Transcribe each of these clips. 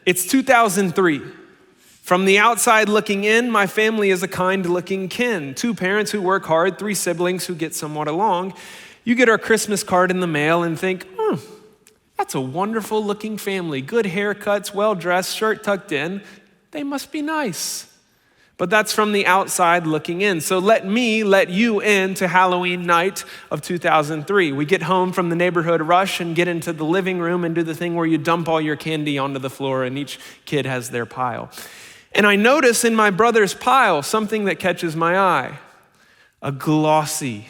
It's 2003. From the outside looking in, my family is a kind-looking kin. 2 parents who work hard, 3 siblings who get somewhat along. You get our Christmas card in the mail and think, that's a wonderful looking family. Good haircuts, well-dressed, shirt tucked in. They must be nice. But that's from the outside looking in. So let me let you into Halloween night of 2003. We get home from the neighborhood rush and get into the living room and do the thing where you dump all your candy onto the floor and each kid has their pile. And I notice in my brother's pile something that catches my eye. A glossy,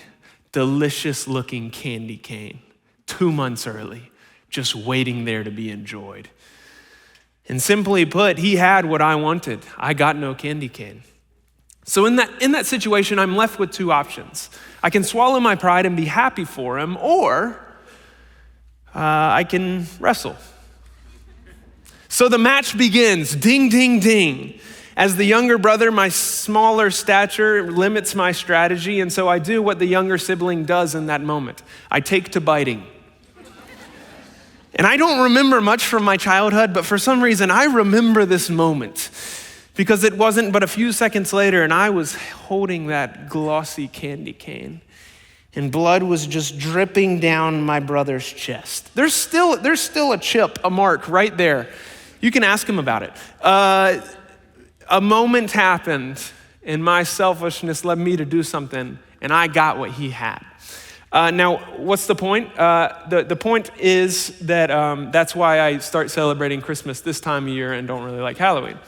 delicious looking candy cane, 2 months early, just waiting there to be enjoyed. And simply put, he had what I wanted. I got no candy cane. So in that situation, I'm left with 2 options. I can swallow my pride and be happy for him, or I can wrestle. So the match begins, ding, ding, ding. As the younger brother, my smaller stature limits my strategy, and so I do what the younger sibling does in that moment. I take to biting. And I don't remember much from my childhood, but for some reason, I remember this moment because it wasn't but a few seconds later, and I was holding that glossy candy cane, and blood was just dripping down my brother's chest. There's still a chip, a mark right there. You can ask him about it. A moment happened, and my selfishness led me to do something, and I got what he had. Now, what's the point? The point is that that's why I start celebrating Christmas this time of year and don't really like Halloween.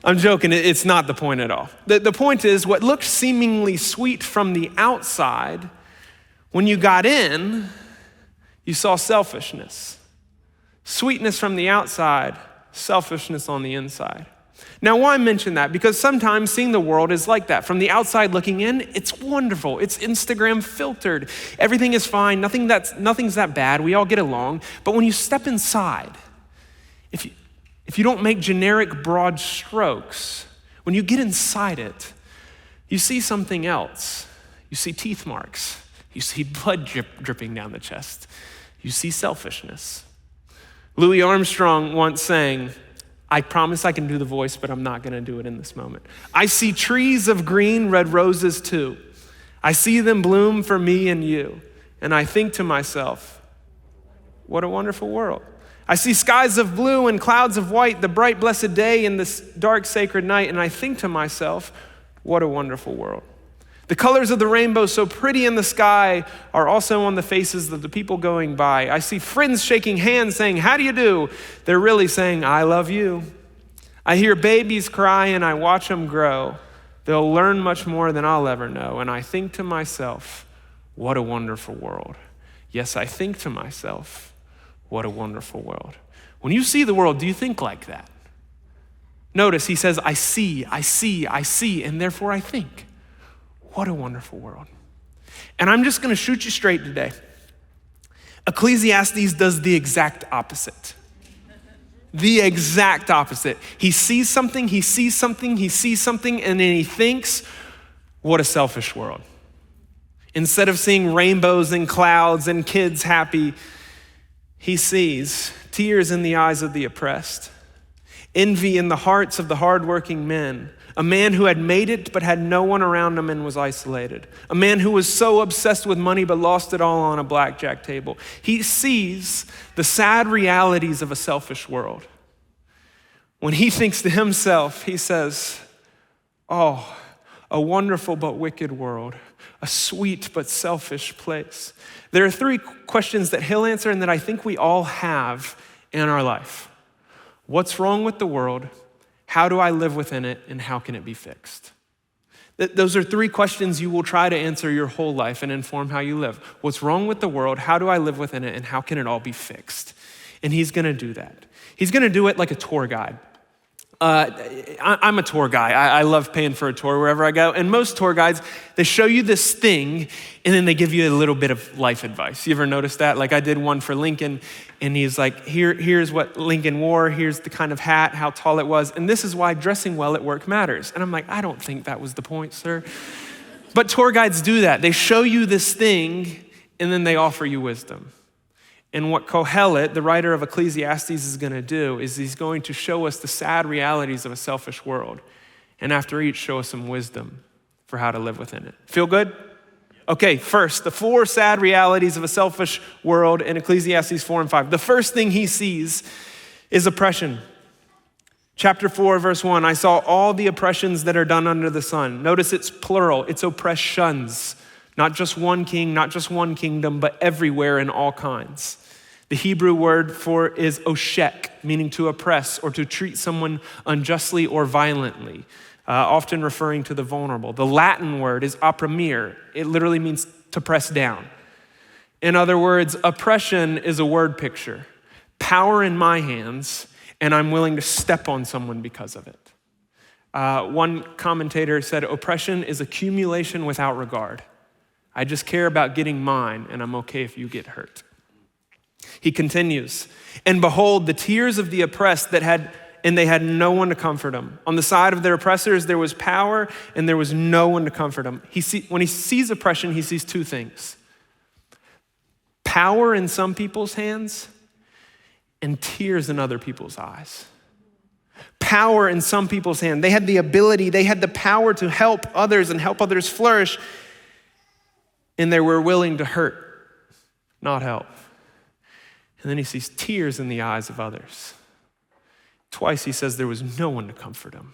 I'm joking, it's not the point at all. The point is what looked seemingly sweet from the outside, when you got in, you saw selfishness. Sweetness from the outside, selfishness on the inside. Now, why mention that? Because sometimes seeing the world is like that. From the outside looking in, it's wonderful. It's Instagram filtered. Everything is fine. Nothing's that bad. We all get along. But when you step inside, if you don't make generic broad strokes, when you get inside it, you see something else. You see teeth marks. You see blood dripping down the chest. You see selfishness. Louis Armstrong once sang, I promise I can do the voice, but I'm not gonna do it in this moment. I see trees of green, red roses too. I see them bloom for me and you. And I think to myself, what a wonderful world. I see skies of blue and clouds of white, the bright blessed day and this dark sacred night. And I think to myself, what a wonderful world. The colors of the rainbow so pretty in the sky are also on the faces of the people going by. I see friends shaking hands saying, how do you do? They're really saying, I love you. I hear babies cry and I watch them grow. They'll learn much more than I'll ever know. And I think to myself, what a wonderful world. Yes, I think to myself, what a wonderful world. When you see the world, do you think like that? Notice he says, I see, and therefore I think. What a wonderful world. And I'm just gonna shoot you straight today. Ecclesiastes does the exact opposite. The exact opposite. He sees something, and then he thinks, what a selfish world. Instead of seeing rainbows and clouds and kids happy, he sees tears in the eyes of the oppressed, envy in the hearts of the hardworking men, a man who had made it but had no one around him and was isolated. A man who was so obsessed with money but lost it all on a blackjack table. He sees the sad realities of a selfish world. When he thinks to himself, he says, oh, a wonderful but wicked world, a sweet but selfish place. There are 3 questions that he'll answer and that I think we all have in our life. What's wrong with the world? How do I live within it, and how can it be fixed? Those are 3 questions you will try to answer your whole life and inform how you live. What's wrong with the world? How do I live within it, and how can it all be fixed? And he's gonna do that. He's gonna do it like a tour guide. I'm a tour guy. I love paying for a tour wherever I go. And most tour guides, they show you this thing and then they give you a little bit of life advice. You ever notice that? Like I did one for Lincoln and he's like, here's what Lincoln wore. Here's the kind of hat, how tall it was. And this is why dressing well at work matters. And I'm like, I don't think that was the point, sir. But tour guides do that. They show you this thing and then they offer you wisdom. And what Kohelet, the writer of Ecclesiastes, is going to do is he's going to show us the sad realities of a selfish world. And after each, show us some wisdom for how to live within it. Feel good? Okay, first, the 4 sad realities of a selfish world in Ecclesiastes 4 and 5. The first thing he sees is oppression. Chapter 4, verse 1, I saw all the oppressions that are done under the sun. Notice it's plural, it's oppressions. Not just one king, not just one kingdom, but everywhere in all kinds. The Hebrew word for is oshek, meaning to oppress or to treat someone unjustly or violently, often referring to the vulnerable. The Latin word is opprimere. It literally means to press down. In other words, oppression is a word picture. Power in my hands, and I'm willing to step on someone because of it. One commentator said, oppression is accumulation without regard. I just care about getting mine, and I'm okay if you get hurt. He continues, and behold, the tears of the oppressed they had no one to comfort them. On the side of their oppressors, there was power, and there was no one to comfort them. When he sees oppression, he sees 2 things. Power in some people's hands, and tears in other people's eyes. Power in some people's hand. They had the ability, they had the power to help others and help others flourish, and they were willing to hurt, not help. And then he sees tears in the eyes of others. Twice he says there was no one to comfort him.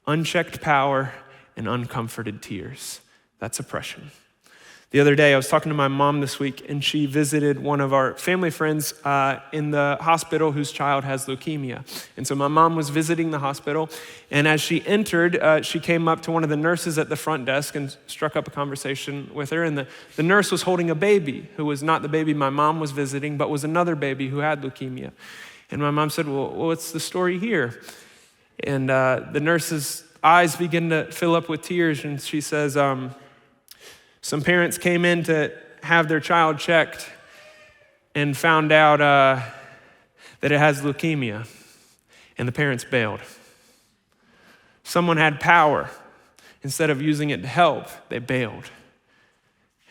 Unchecked power and uncomforted tears. That's oppression. The other day, I was talking to my mom this week, and she visited one of our family friends in the hospital whose child has leukemia. And so my mom was visiting the hospital, and as she entered, she came up to one of the nurses at the front desk and struck up a conversation with her. And the nurse was holding a baby who was not the baby my mom was visiting, but was another baby who had leukemia. And my mom said, well, what's the story here? And the nurse's eyes begin to fill up with tears, and she says, some parents came in to have their child checked and found out that it has leukemia, and the parents bailed. Someone had power. Instead of using it to help, they bailed.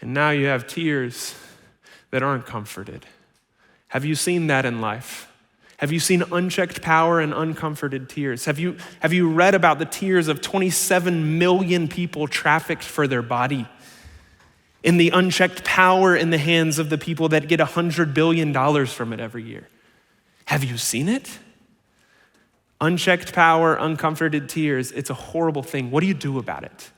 And now you have tears that aren't comforted. Have you seen that in life? Have you seen unchecked power and uncomforted tears? Have you read about the tears of 27 million people trafficked for their body? In the unchecked power in the hands of the people that get $100 billion from it every year. Have you seen it? Unchecked power, uncomforted tears, it's a horrible thing. What do you do about it?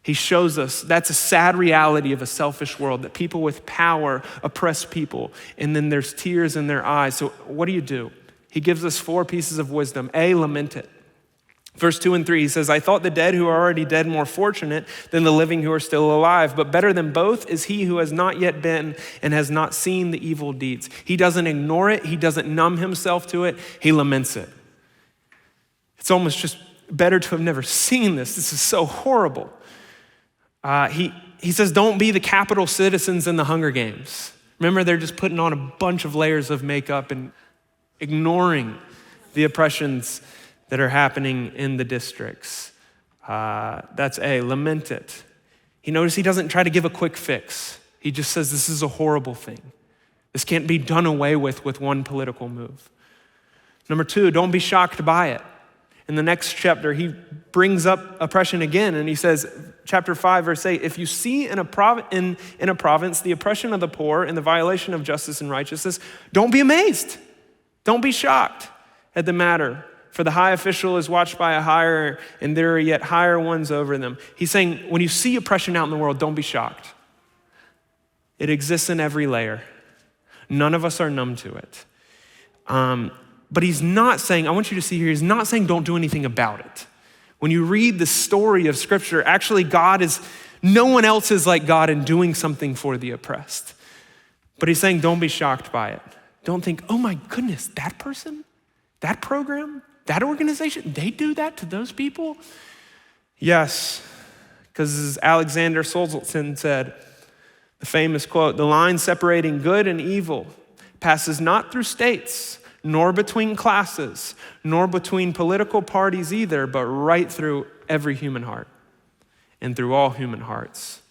He shows us that's a sad reality of a selfish world, that people with power oppress people, and then there's tears in their eyes. So what do? He gives us 4 pieces of wisdom. A, lament it. Verse 2 and 3, he says, I thought the dead who are already dead more fortunate than the living who are still alive, but better than both is he who has not yet been and has not seen the evil deeds. He doesn't ignore it. He doesn't numb himself to it. He laments it. It's almost just better to have never seen this. This is so horrible. He says, don't be the capital citizens in the Hunger Games. Remember, they're just putting on a bunch of layers of makeup and ignoring the oppressions that are happening in the districts. That's A, lament it. Notice he doesn't try to give a quick fix. He just says this is a horrible thing. This can't be done away with one political move. Number 2, don't be shocked by it. In the next chapter, he brings up oppression again, and he says, chapter 5, verse 8, if you see in a province the oppression of the poor and the violation of justice and righteousness, don't be amazed. Don't be shocked at the matter. For the high official is watched by a higher, and there are yet higher ones over them. He's saying, when you see oppression out in the world, don't be shocked. It exists in every layer. None of us are numb to it. But he's not saying, I want you to see here, he's not saying don't do anything about it. When you read the story of Scripture, actually no one else is like God in doing something for the oppressed. But he's saying don't be shocked by it. Don't think, oh my goodness, that person, that program, that organization, they do that to those people? Yes, because as Alexander Solzhenitsyn said, the famous quote, the line separating good and evil passes not through states, nor between classes, nor between political parties either, but right through every human heart and through all human hearts.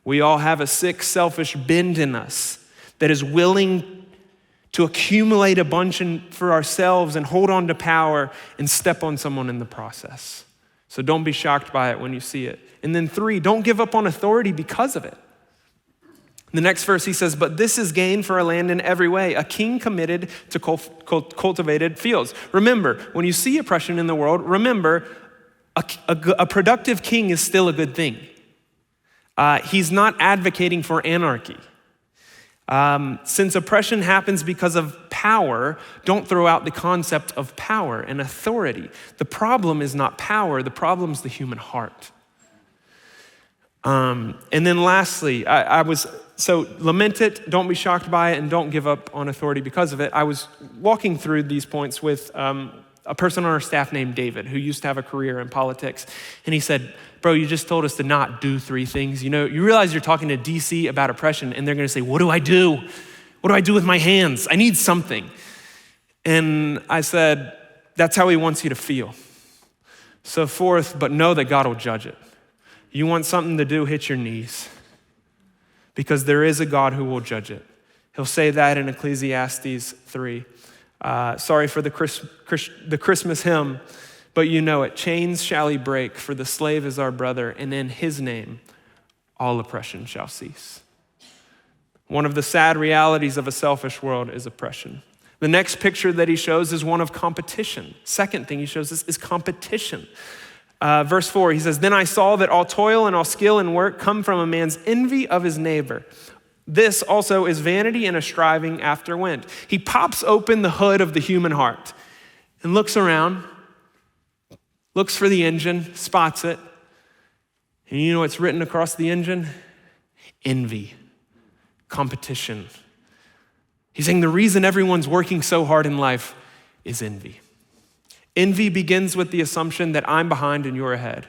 We all have a sick, selfish bend in us that is willing to accumulate a bunch for ourselves and hold on to power and step on someone in the process. So don't be shocked by it when you see it. And then 3, don't give up on authority because of it. The next verse he says, but this is gain for a land in every way, a king committed to cultivated fields. Remember, when you see oppression in the world, remember, a productive king is still a good thing. He's not advocating for anarchy. Since oppression happens because of power, don't throw out the concept of power and authority. The problem is not power, the problem is the human heart. And then lastly, so lament it, don't be shocked by it, and don't give up on authority because of it. I was walking through these points with a person on our staff named David, who used to have a career in politics. And he said, bro, you just told us to not do 3 things. You know, you realize you're talking to D.C. about oppression, and they're gonna say, what do I do? What do I do with my hands? I need something. And I said, that's how he wants you to feel. So 4th, but know that God will judge it. You want something to do, hit your knees. Because there is a God who will judge it. He'll say that in Ecclesiastes 3. Sorry for the Christmas hymn, but you know it. Chains shall he break, for the slave is our brother, and in his name all oppression shall cease. One of the sad realities of a selfish world is oppression. The next picture that he shows is one of competition. Second thing he shows us is competition. Verse 4, he says, then I saw that all toil and all skill and work come from a man's envy of his neighbor. This also is vanity and a striving after wind. He pops open the hood of the human heart and looks around, looks for the engine, spots it. And you know what's written across the engine? Envy, competition. He's saying the reason everyone's working so hard in life is envy. Envy begins with the assumption that I'm behind and you're ahead.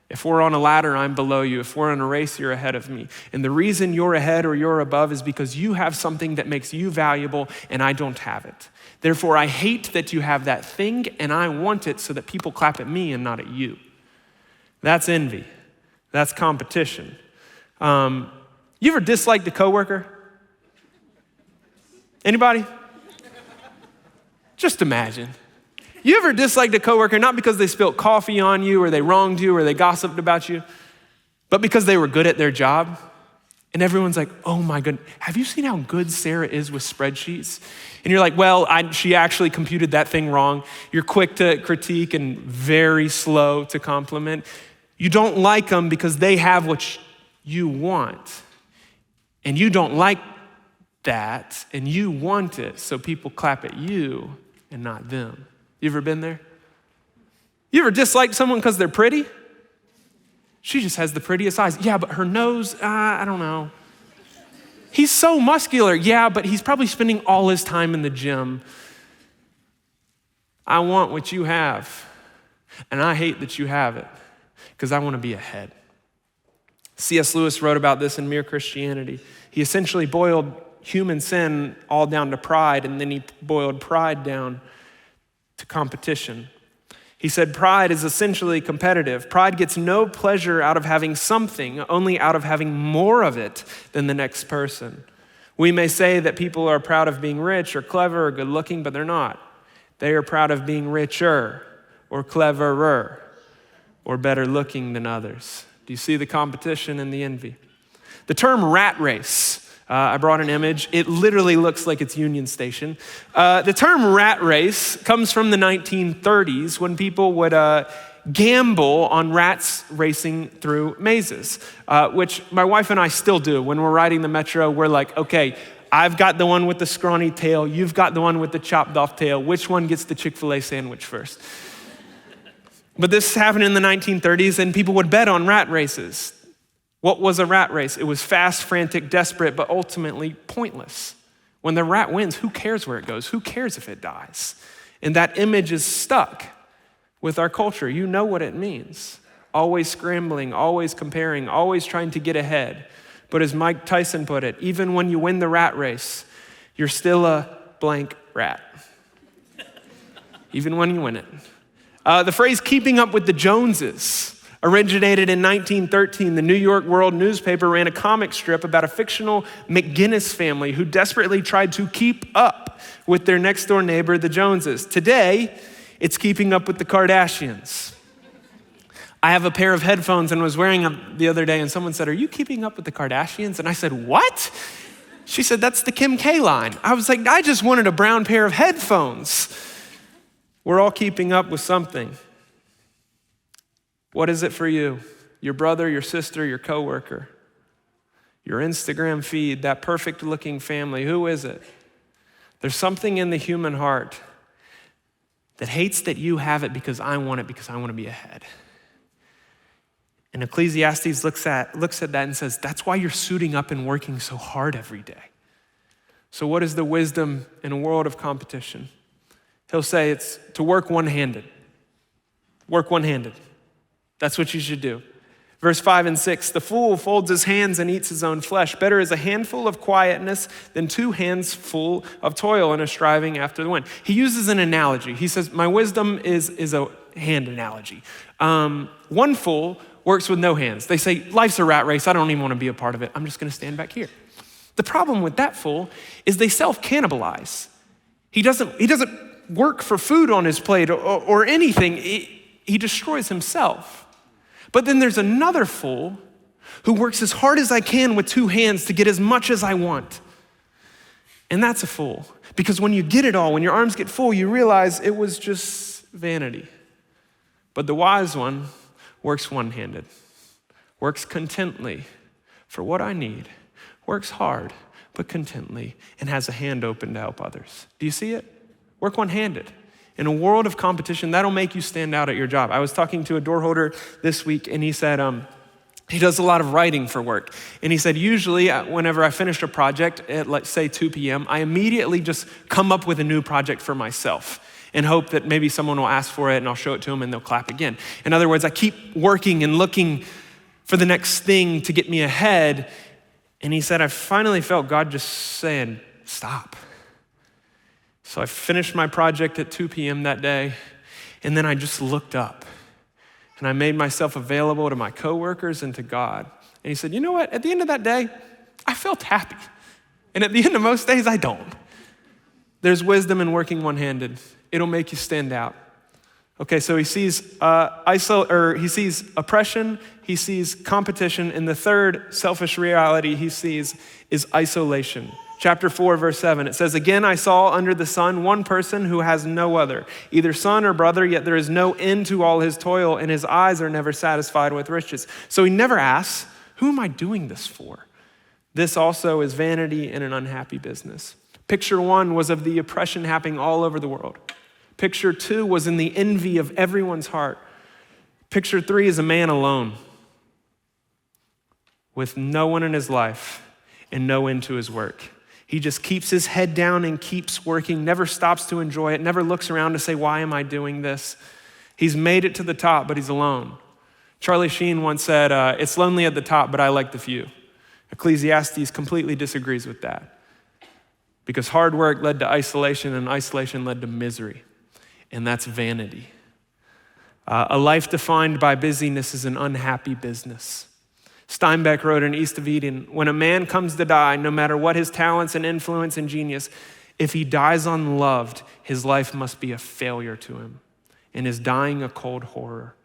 If we're on a ladder, I'm below you. If we're in a race, you're ahead of me. And the reason you're ahead or you're above is because you have something that makes you valuable and I don't have it. Therefore, I hate that you have that thing and I want it so that people clap at me and not at you. That's envy. That's competition. You ever disliked a coworker? Anybody? Just imagine. You ever disliked a coworker, not because they spilled coffee on you or they wronged you or they gossiped about you, but because they were good at their job? And everyone's like, oh my goodness, have you seen how good Sarah is with spreadsheets? And you're like, well, she actually computed that thing wrong. You're quick to critique and very slow to compliment. You don't like them because they have what you want. And you don't like that, and you want it, so people clap at you and not them. You ever been there? You ever disliked someone because they're pretty? She just has the prettiest eyes. Yeah, but her nose, I don't know. He's so muscular. Yeah, but he's probably spending all his time in the gym. I want what you have, and I hate that you have it because I want to be ahead. C.S. Lewis wrote about this in Mere Christianity. He essentially boiled human sin all down to pride, and then he boiled pride down to competition. He said pride is essentially competitive. Pride gets no pleasure out of having something, only out of having more of it than the next person. We may say that people are proud of being rich or clever or good looking, but they're not. They are proud of being richer or cleverer or better looking than others. Do you see the competition and the envy? The term rat race, I brought an image. It literally looks like it's Union Station. The term rat race comes from the 1930s when people would gamble on rats racing through mazes, which my wife and I still do. When we're riding the metro, we're like, okay, I've got the one with the scrawny tail. You've got the one with the chopped off tail. Which one gets the Chick-fil-A sandwich first? But this happened in the 1930s, and people would bet on rat races. What was a rat race? It was fast, frantic, desperate, but ultimately pointless. When the rat wins, who cares where it goes? Who cares if it dies? And that image is stuck with our culture. You know what it means. Always scrambling, always comparing, always trying to get ahead. But as Mike Tyson put it, even when you win the rat race, you're still a blank rat. Even when you win it. The phrase keeping up with the Joneses Originated in 1913, the New York World newspaper ran a comic strip about a fictional McGinnis family who desperately tried to keep up with their next door neighbor, the Joneses. Today, it's keeping up with the Kardashians. I have a pair of headphones and was wearing them the other day, and someone said, "Are you keeping up with the Kardashians?" And I said, "What?" She said, "That's the Kim K line." I was like, "I just wanted a brown pair of headphones." We're all keeping up with something. What is it for you? Your brother, your sister, your coworker, your Instagram feed, that perfect looking family. Who is it? There's something in the human heart that hates that you have it because I want to be ahead. And Ecclesiastes looks at that and says, that's why you're suiting up and working so hard every day. So what is the wisdom in a world of competition? He'll say it's to work one-handed. Work one-handed. That's what you should do. Verse 5 and 6, the fool folds his hands and eats his own flesh. Better is a handful of quietness than 2 hands full of toil and a striving after the wind. He uses an analogy. He says, my wisdom is a hand analogy. One fool works with no hands. They say, life's a rat race. I don't even want to be a part of it. I'm just going to stand back here. The problem with that fool is they self-cannibalize. He doesn't work for food on his plate or anything. He destroys himself. But then there's another fool who works as hard as I can with 2 hands to get as much as I want. And that's a fool. Because when you get it all, when your arms get full, you realize it was just vanity. But the wise one works one-handed, works contently for what I need, works hard, but contently, and has a hand open to help others. Do you see it? Work one-handed. In a world of competition, that'll make you stand out at your job. I was talking to a door holder this week, and he said he does a lot of writing for work. And he said, usually whenever I finish a project at, let's say, 2 p.m., I immediately just come up with a new project for myself and hope that maybe someone will ask for it and I'll show it to them and they'll clap again. In other words, I keep working and looking for the next thing to get me ahead. And he said, I finally felt God just saying, stop. So I finished my project at 2 p.m. that day, and then I just looked up, and I made myself available to my coworkers and to God. And he said, you know what? At the end of that day, I felt happy. And at the end of most days, I don't. There's wisdom in working one-handed. It'll make you stand out. Okay, so he sees he sees oppression, he sees competition, and the third selfish reality he sees is isolation. Chapter 4, verse 7, it says, again, I saw under the sun one person who has no other, either son or brother, yet there is no end to all his toil, and his eyes are never satisfied with riches. So he never asks, who am I doing this for? This also is vanity and an unhappy business. Picture 1 was of the oppression happening all over the world. Picture 2 was in the envy of everyone's heart. Picture 3 is a man alone with no one in his life and no end to his work. He just keeps his head down and keeps working, never stops to enjoy it, never looks around to say, why am I doing this? He's made it to the top, but he's alone. Charlie Sheen once said, it's lonely at the top, but I like the view. Ecclesiastes completely disagrees with that because hard work led to isolation and isolation led to misery, and that's vanity. A life defined by busyness is an unhappy business. Steinbeck wrote in East of Eden, when a man comes to die, no matter what his talents and influence and genius, if he dies unloved, his life must be a failure to him, and his dying a cold horror.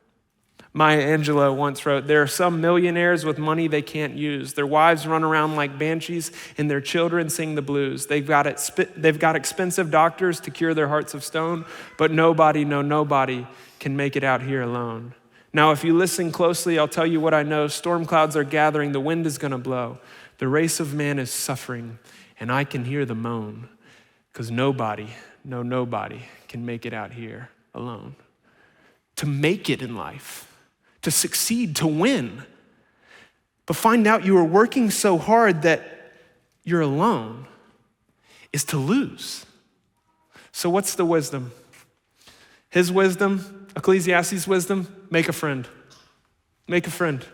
Maya Angelou once wrote, there are some millionaires with money they can't use. Their wives run around like banshees, and their children sing the blues. They've got expensive doctors to cure their hearts of stone, but nobody can make it out here alone. Now, if you listen closely, I'll tell you what I know. Storm clouds are gathering. The wind is going to blow. The race of man is suffering, and I can hear the moan because nobody can make it out here alone. To make it in life, to succeed, to win, but find out you are working so hard that you're alone is to lose. So what's the wisdom? His wisdom, Ecclesiastes' wisdom, make a friend. Make a friend.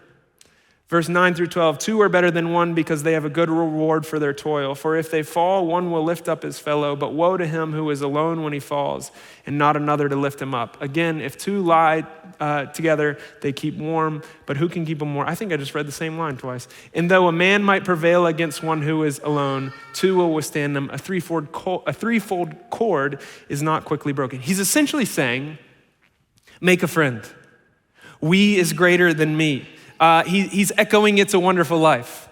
Verse 9 through 12, two are better than one because they have a good reward for their toil. For if they fall, one will lift up his fellow, but woe to him who is alone when he falls and not another to lift him up. Again, if two lie together, they keep warm, but who can keep them warm? I think I just read the same line twice. And though a man might prevail against one who is alone, two will withstand them. A threefold cord is not quickly broken. He's essentially saying, make a friend. We is greater than me. He's echoing It's a Wonderful Life.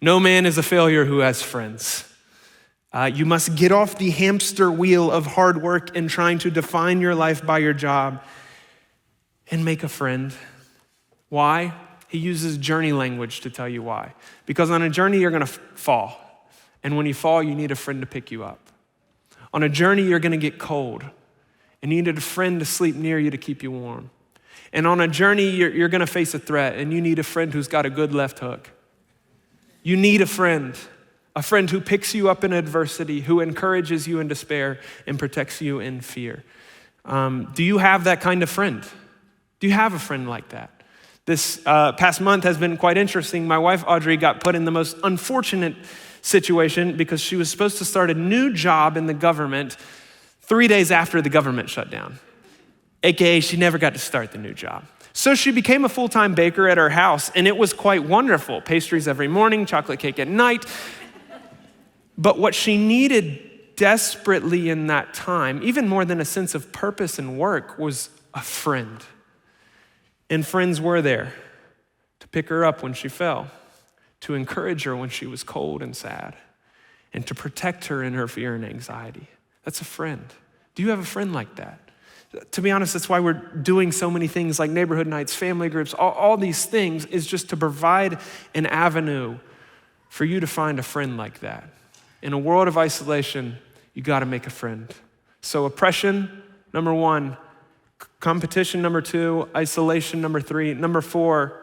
No man is a failure who has friends. You must get off the hamster wheel of hard work and trying to define your life by your job and make a friend. Why? He uses journey language to tell you why. Because on a journey, you're gonna fall. And when you fall, you need a friend to pick you up. On a journey, you're gonna get cold. And you need a friend to sleep near you to keep you warm. And on a journey, you're gonna face a threat, and you need a friend who's got a good left hook. You need a friend who picks you up in adversity, who encourages you in despair, and protects you in fear. Do you have that kind of friend? Do you have a friend like that? This past month has been quite interesting. My wife, Audrey, got put in the most unfortunate situation because she was supposed to start a new job in the government 3 days after the government shut down. AKA, she never got to start the new job. So she became a full-time baker at her house, and it was quite wonderful. Pastries every morning, chocolate cake at night. But what she needed desperately in that time, even more than a sense of purpose and work, was a friend. And friends were there to pick her up when she fell, to encourage her when she was cold and sad, and to protect her in her fear and anxiety. That's a friend. Do you have a friend like that? To be honest, that's why we're doing so many things like neighborhood nights, family groups, all these things is just to provide an avenue for you to find a friend like that. In a world of isolation, you gotta make a friend. So oppression, number one. Competition, number two. Isolation, number three. Number four,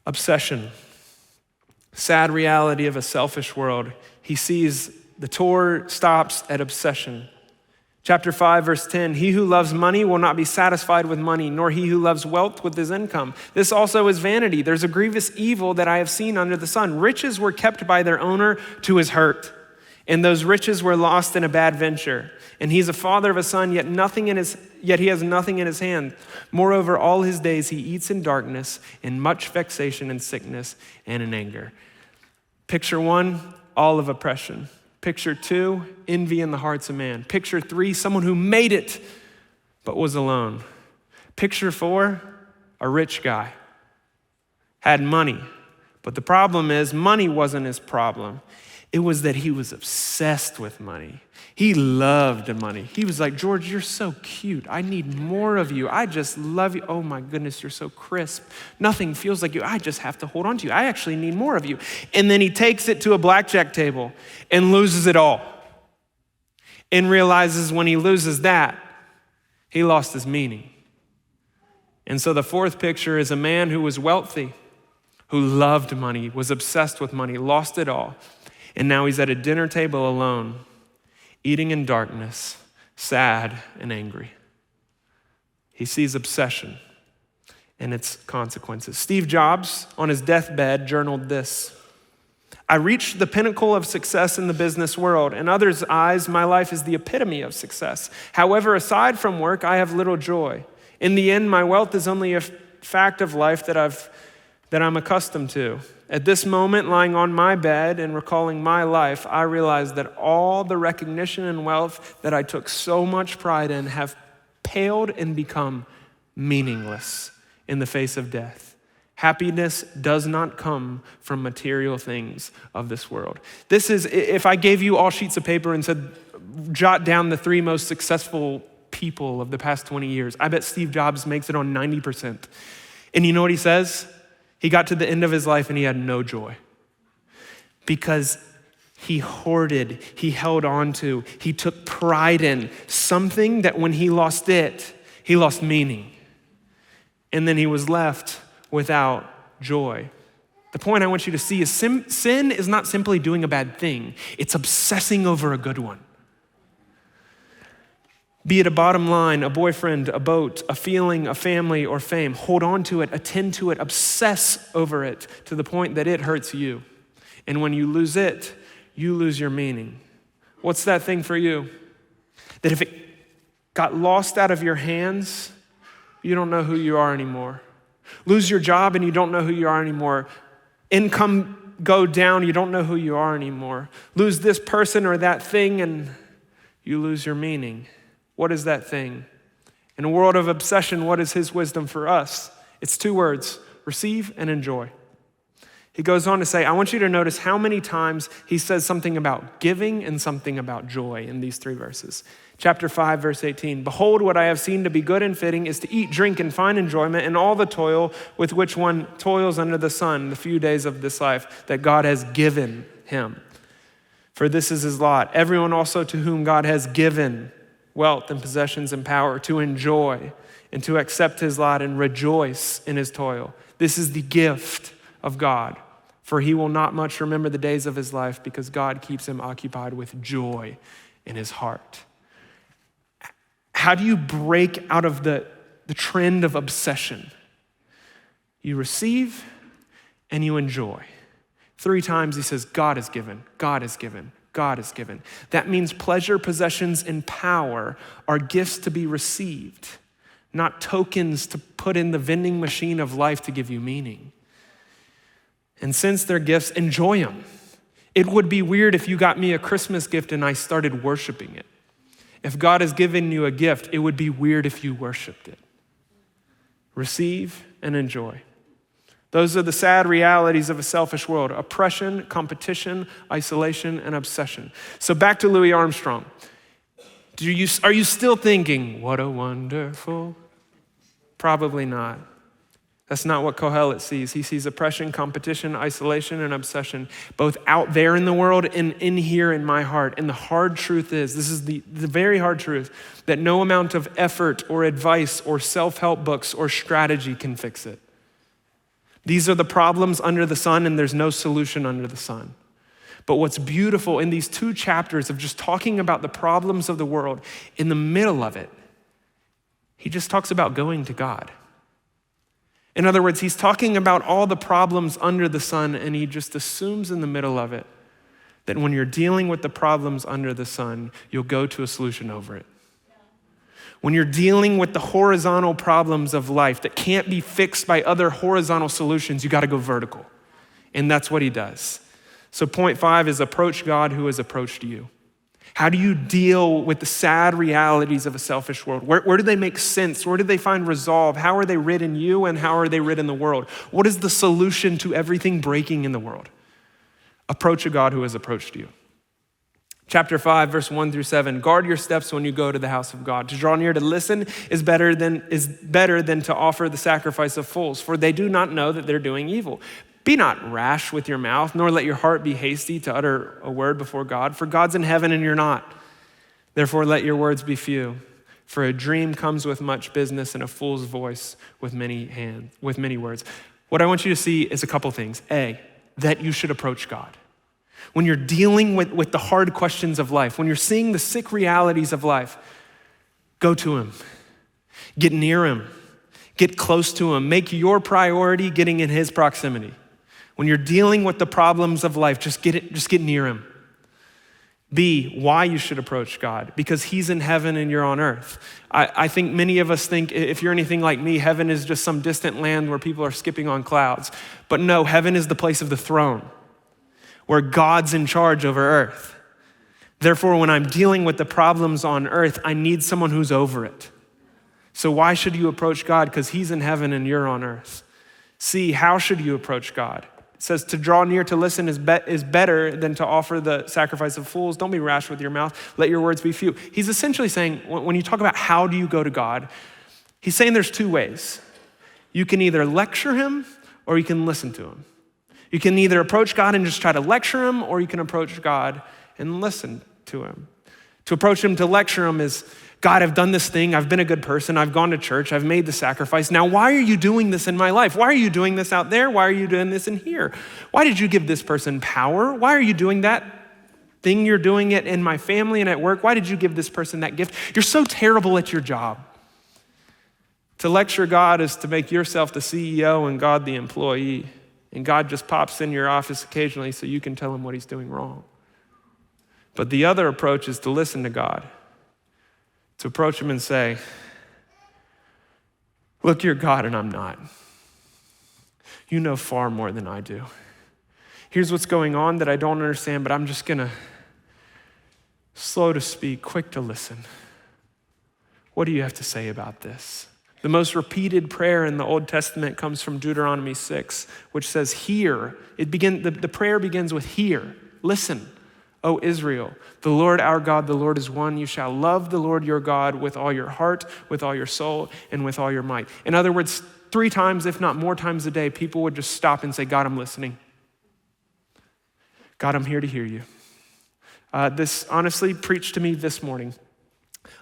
obsession. Sad reality of a selfish world. He sees the tour stops at obsession. Chapter 5, verse 10, he who loves money will not be satisfied with money, nor he who loves wealth with his income. This also is vanity. There's a grievous evil that I have seen under the sun. Riches were kept by their owner to his hurt, and those riches were lost in a bad venture. And he's a father of a son, yet he has nothing in his hand. Moreover, all his days he eats in darkness, in much vexation and sickness and in anger. Picture one, all of oppression. Picture two, envy in the hearts of man. Picture three, someone who made it but was alone. Picture four, a rich guy, had money. But the problem is, money wasn't his problem. It was that he was obsessed with money. He loved money. He was like, George, you're so cute. I need more of you. I just love you. Oh my goodness, you're so crisp. Nothing feels like you. I just have to hold on to you. I actually need more of you. And then he takes it to a blackjack table and loses it all. And realizes when he loses that, he lost his meaning. And so the fourth picture is a man who was wealthy, who loved money, was obsessed with money, lost it all. And now he's at a dinner table alone, eating in darkness, sad and angry. He sees obsession and its consequences. Steve Jobs, on his deathbed, journaled this: I reached the pinnacle of success in the business world. In others' eyes, my life is the epitome of success. However, aside from work, I have little joy. In the end, my wealth is only a fact of life that I'm accustomed to. At this moment, lying on my bed and recalling my life, I realize that all the recognition and wealth that I took so much pride in have paled and become meaningless in the face of death. Happiness does not come from material things of this world. This is, if I gave you all sheets of paper and said, jot down the 3 most successful people of the past 20 years, I bet Steve Jobs makes it on 90%. And you know what he says? He got to the end of his life and he had no joy because he hoarded, he held on to, he took pride in something that when he lost it, he lost meaning. And then he was left without joy. The point I want you to see is sin is not simply doing a bad thing, it's obsessing over a good one. Be it a bottom line, a boyfriend, a boat, a feeling, a family, or fame. Hold on to it, attend to it, obsess over it to the point that it hurts you. And when you lose it, you lose your meaning. What's that thing for you? That if it got lost out of your hands, you don't know who you are anymore. Lose your job and you don't know who you are anymore. Income go down, you don't know who you are anymore. Lose this person or that thing and you lose your meaning. What is that thing? In a world of obsession, what is his wisdom for us? It's 2 words, receive and enjoy. He goes on to say, I want you to notice how many times he says something about giving and something about joy in these 3 verses. Chapter 5, verse 18, behold, what I have seen to be good and fitting is to eat, drink, and find enjoyment in all the toil with which one toils under the sun, the few days of this life that God has given him. For this is his lot. Everyone also to whom God has given wealth and possessions and power to enjoy and to accept his lot and rejoice in his toil. This is the gift of God, for he will not much remember the days of his life because God keeps him occupied with joy in his heart. How do you break out of the trend of obsession? You receive and you enjoy. 3 times he says, God is given, God is given, God is given. That means pleasure, possessions, and power are gifts to be received, not tokens to put in the vending machine of life to give you meaning. And since they're gifts, enjoy them. It would be weird if you got me a Christmas gift and I started worshiping it. If God has given you a gift, it would be weird if you worshiped it. Receive and enjoy. Those are the sad realities of a selfish world: oppression, competition, isolation, and obsession. So back to Louis Armstrong. Are you still thinking, what a wonderful? Probably not. That's not what Kohelet sees. He sees oppression, competition, isolation, and obsession, both out there in the world and in here in my heart. And the hard truth is, this is the very hard truth, that no amount of effort or advice or self-help books or strategy can fix it. These are the problems under the sun, and there's no solution under the sun. But what's beautiful in these 2 chapters of just talking about the problems of the world, in the middle of it, he just talks about going to God. In other words, he's talking about all the problems under the sun, and he just assumes in the middle of it that when you're dealing with the problems under the sun, you'll go to a solution over it. When you're dealing with the horizontal problems of life that can't be fixed by other horizontal solutions, you got to go vertical. And that's what he does. So point 5 is approach God who has approached you. How do you deal with the sad realities of a selfish world? Where do they make sense? Where do they find resolve? How are they writ in you and how are they writ in the world? What is the solution to everything breaking in the world? Approach a God who has approached you. Chapter 5, verse 1 through 7, guard your steps when you go to the house of God. To draw near to listen is better than to offer the sacrifice of fools, for they do not know that they're doing evil. Be not rash with your mouth, nor let your heart be hasty to utter a word before God, for God's in heaven and you're not. Therefore, let your words be few. For a dream comes with much business and a fool's voice with many words. What I want you to see is a couple things. A, that you should approach God. When you're dealing with the hard questions of life, when you're seeing the sick realities of life, go to him. Get near him. Get close to him. Make your priority getting in his proximity. When you're dealing with the problems of life, just get near him. B, why you should approach God, because he's in heaven and you're on earth. I think many of us think, if you're anything like me, heaven is just some distant land where people are skipping on clouds. But no, heaven is the place of the throne, where God's in charge over earth. Therefore, when I'm dealing with the problems on earth, I need someone who's over it. So why should you approach God? Because he's in heaven and you're on earth. C, how should you approach God? It says to draw near to listen is better than to offer the sacrifice of fools. Don't be rash with your mouth. Let your words be few. He's essentially saying, when you talk about how do you go to God, he's saying there's 2 ways. You can either lecture him or you can listen to him. You can either approach God and just try to lecture him, or you can approach God and listen to him. To approach him, to lecture him is, God, I've done this thing. I've been a good person. I've gone to church. I've made the sacrifice. Now, why are you doing this in my life? Why are you doing this out there? Why are you doing this in here? Why did you give this person power? Why are you doing that? thing you're doing it in my family and at work? Why did you give this person that gift? You're so terrible at your job. To lecture God is to make yourself the CEO and God the employee. And God just pops in your office occasionally so you can tell him what he's doing wrong. But the other approach is to listen to God. To approach him and say, look, you're God and I'm not. You know far more than I do. Here's what's going on that I don't understand, but I'm just gonna slow to speak, quick to listen. What do you have to say about this? The most repeated prayer in the Old Testament comes from Deuteronomy 6, which says, hear. The prayer begins with hear. Listen, O Israel, the Lord our God, the Lord is one. You shall love the Lord your God with all your heart, with all your soul, and with all your might. In other words, 3 times, if not more times a day, people would just stop and say, God, I'm listening. God, I'm here to hear you. This honestly preached to me this morning.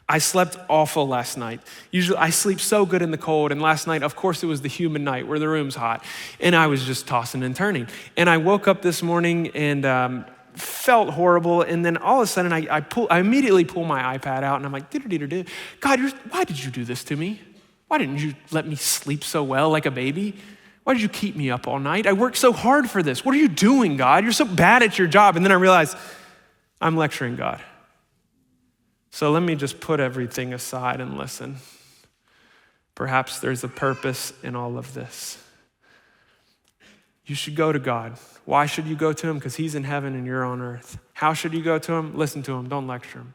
I slept awful last night. Usually I sleep so good in the cold, and last night, of course, it was the humid night where the room's hot, and I was just tossing and turning. And I woke up this morning and felt horrible, and then all of a sudden I immediately pull my iPad out, and I'm like, God, why did you do this to me? Why didn't you let me sleep so well like a baby? Why did you keep me up all night? I worked so hard for this. What are you doing, God? You're so bad at your job. And then I realized I'm lecturing God. So let me just put everything aside and listen. Perhaps there's a purpose in all of this. You should go to God. Why should you go to him? Because he's in heaven and you're on earth. How should you go to him? Listen to him, don't lecture him.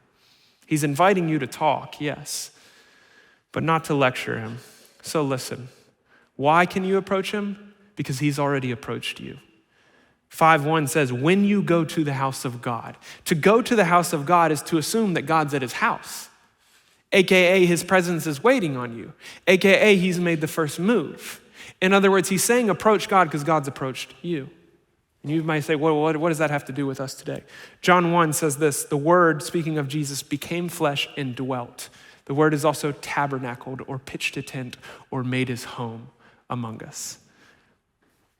He's inviting you to talk, yes, but not to lecture him. So listen. Why can you approach him? Because he's already approached you. 5:1 says, when you go to the house of God. To go to the house of God is to assume that God's at his house, AKA his presence is waiting on you, AKA he's made the first move. In other words, he's saying approach God because God's approached you. And you might say, well, what does that have to do with us today? John 1 says this, the word, speaking of Jesus, became flesh and dwelt. The word is also tabernacled or pitched a tent or made his home among us.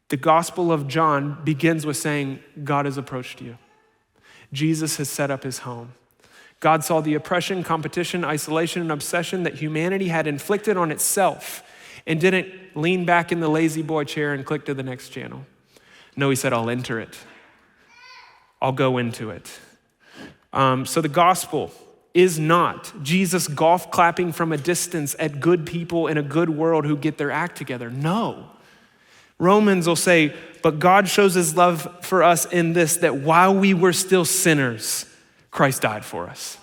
The Gospel of John begins with saying, God has approached you. Jesus has set up his home. God saw the oppression, competition, isolation, and obsession that humanity had inflicted on itself and didn't lean back in the lazy boy chair and click to the next channel. No, he said, I'll enter it. I'll go into it. So the gospel is not Jesus golf clapping from a distance at good people in a good world who get their act together. No. Romans will say, but God shows his love for us in this, that while we were still sinners, Christ died for us.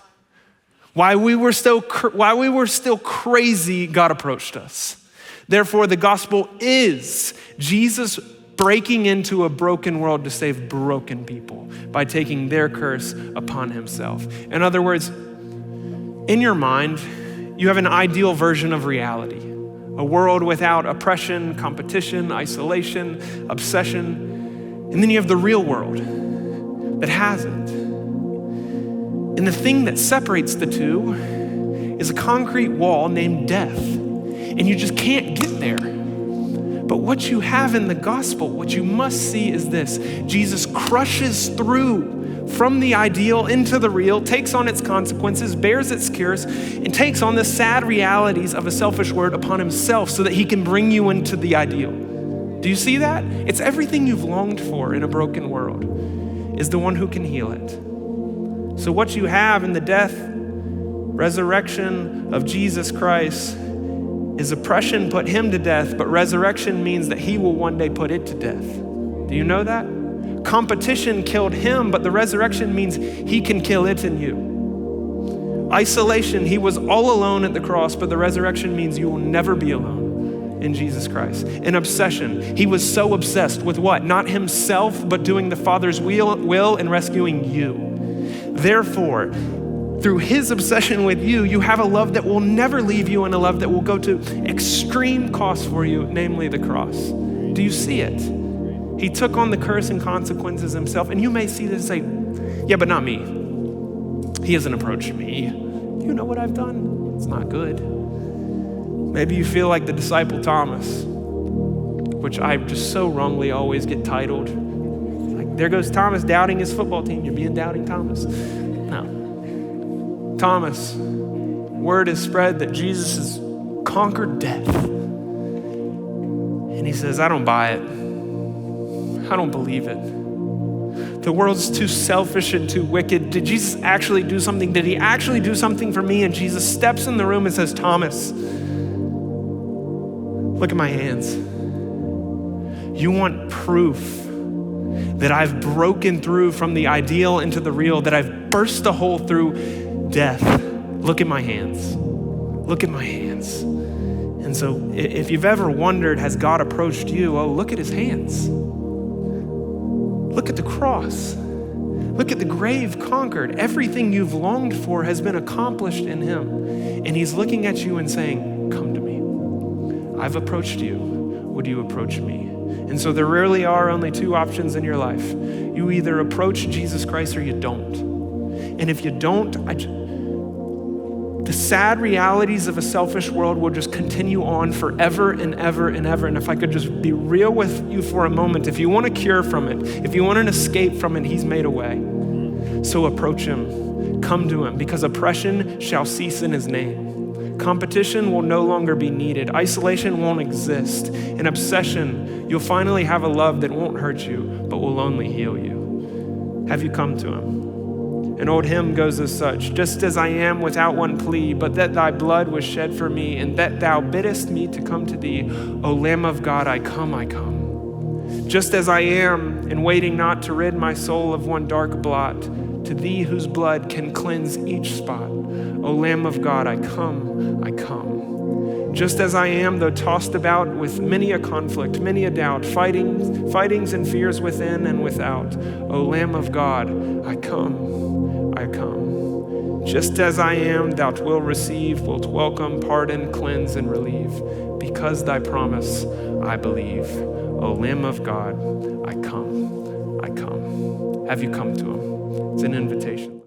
While we were still crazy, God approached us. Therefore, the gospel is Jesus breaking into a broken world to save broken people by taking their curse upon himself. In other words, in your mind, you have an ideal version of reality. A world without oppression, competition, isolation, obsession. And then you have the real world that hasn't. And the thing that separates the two is a concrete wall named death. And you just can't get there. But what you have in the gospel, what you must see is this. Jesus crushes through from the ideal into the real, takes on its consequences, bears its curse, and takes on the sad realities of a selfish word upon himself so that he can bring you into the ideal. Do you see that? It's everything you've longed for in a broken world is the one who can heal it. So what you have in the death, resurrection of Jesus Christ is oppression put him to death, but resurrection means that he will one day put it to death. Do you know that? Competition killed him, but the resurrection means he can kill it in you. Isolation, he was all alone at the cross, but the resurrection means you will never be alone in Jesus Christ. An obsession, he was so obsessed with what? Not himself, but doing the Father's will and rescuing you. Therefore, through his obsession with you, you have a love that will never leave you and a love that will go to extreme cost for you, namely the cross. Do you see it? He took on the curse and consequences himself. And you may see this and say, yeah, but not me. He hasn't approached me. You know what I've done? It's not good. Maybe you feel like the disciple Thomas, which I just so wrongly always get titled. Like, There goes Thomas doubting his football team. You're being doubting Thomas. No. Thomas, word is spread that Jesus has conquered death. And he says, I don't buy it. I don't believe it. The world's too selfish and too wicked. Did Jesus actually do something? Did he actually do something for me? And Jesus steps in the room and says, Thomas, look at my hands. You want proof that I've broken through from the ideal into the real, that I've burst a hole through death. Look at my hands. Look at my hands. And so if you've ever wondered, has God approached you? Oh, look at his hands. Look at the cross. Look at the grave conquered. Everything you've longed for has been accomplished in him. And he's looking at you and saying, come to me. I've approached you. Would you approach me? And so there really are only two options in your life. You either approach Jesus Christ or you don't. And if you don't, the sad realities of a selfish world will just continue on forever and ever and ever. And if I could just be real with you for a moment, if you want a cure from it, if you want an escape from it, he's made a way. So approach him, come to him, because oppression shall cease in his name. Competition will no longer be needed. Isolation won't exist. In obsession, you'll finally have a love that won't hurt you, but will only heal you. Have you come to him? An old hymn goes as such: just as I am without one plea, but that thy blood was shed for me, and that thou biddest me to come to thee. O Lamb of God, I come, I come. Just as I am, and waiting not to rid my soul of one dark blot, to thee whose blood can cleanse each spot. O Lamb of God, I come, I come. Just as I am, though tossed about with many a conflict, many a doubt, fightings and fears within and without. O Lamb of God, I come, I come. Just as I am, thou wilt receive, wilt welcome, pardon, cleanse, and relieve. Because thy promise I believe. O Lamb of God, I come, I come. Have you come to him? It's an invitation.